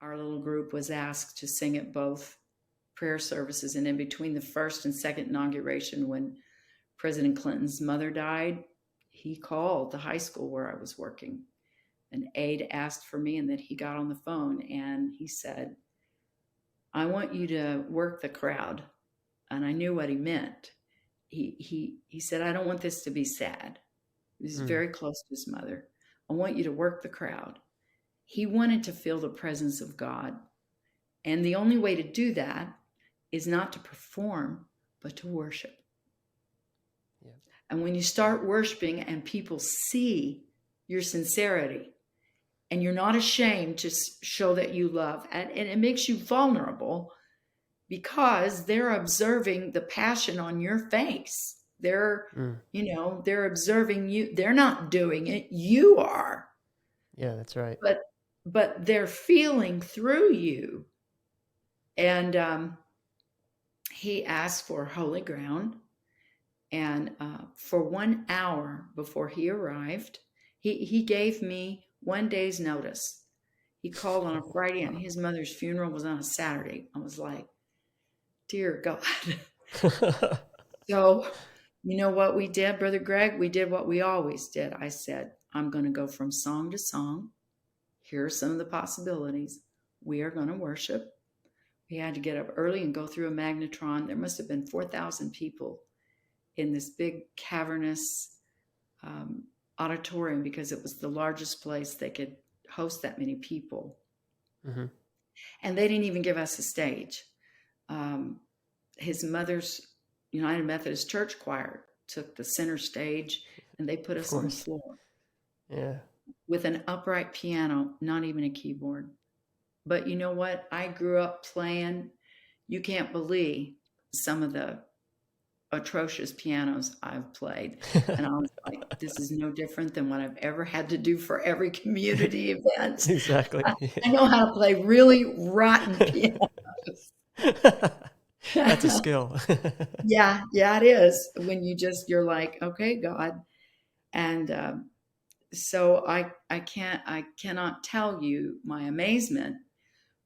our little group was asked to sing at both prayer services. And in between the first and second inauguration, when President Clinton's mother died, he called the high school where I was working. An aide asked for me, and then he got on the phone and he said, I want you to work the crowd. And I knew what he meant. He said, I don't want this to be sad. He was very close to his mother. I want you to work the crowd. He wanted to feel the presence of God. And the only way to do that is not to perform, but to worship. Yeah. And when you start worshiping and people see your sincerity and you're not ashamed to show that you love, and it makes you vulnerable because they're observing the passion on your face. They're, they're observing you. They're not doing it. You are. Yeah, that's right. But they're feeling through you. And he asked for holy ground. And for 1 hour before he arrived, he gave me 1 day's notice. He called on a Friday and his mother's funeral was on a Saturday. I was like, dear God. So, you know what we did, Brother Greg? We did what we always did. I said, I'm going to go from song to song. Here are some of the possibilities. We are going to worship. We had to get up early and go through a magnetron. There must have been 4,000 people in this big cavernous auditorium because it was the largest place they could host that many people. Mm-hmm. And they didn't even give us a stage. His mother's United Methodist Church choir took the center stage and they put us on the floor. Yeah. With an upright piano, not even a keyboard. But you know what? I grew up playing, you can't believe some of the atrocious pianos I've played. And I was like, this is no different than what I've ever had to do for every community event. Exactly. I know how to play really rotten pianos. That's a skill. Yeah, it is. When you're like, okay, God. And so I cannot tell you my amazement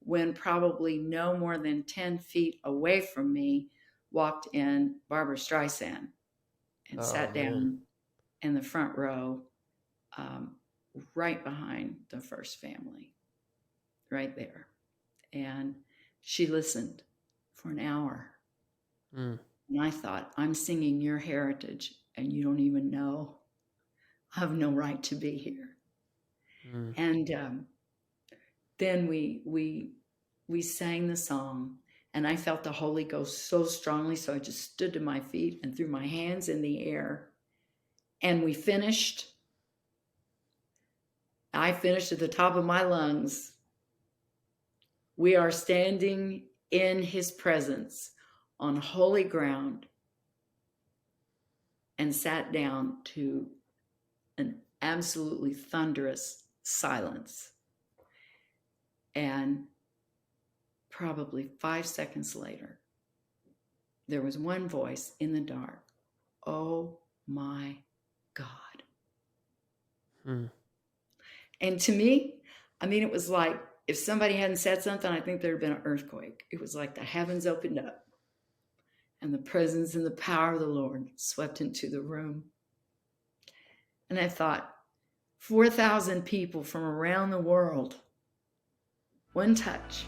when probably no more than 10 feet away from me walked in Barbara Streisand and sat down in the front row, right behind the first family, right there. And she listened for an hour. And I thought, I'm singing your heritage and you don't even know. I have no right to be here. And then we sang the song and I felt the Holy Ghost so strongly. So I just stood to my feet and threw my hands in the air and we finished. I finished at the top of my lungs. We are standing in his presence on holy ground, and sat down to an absolutely thunderous silence. And probably 5 seconds later, there was one voice in the dark. Oh my God. And to me, I mean, it was like, if somebody hadn't said something, I think there had been an earthquake. It was like the heavens opened up and the presence and the power of the Lord swept into the room. And I thought, 4,000 people from around the world, one touch.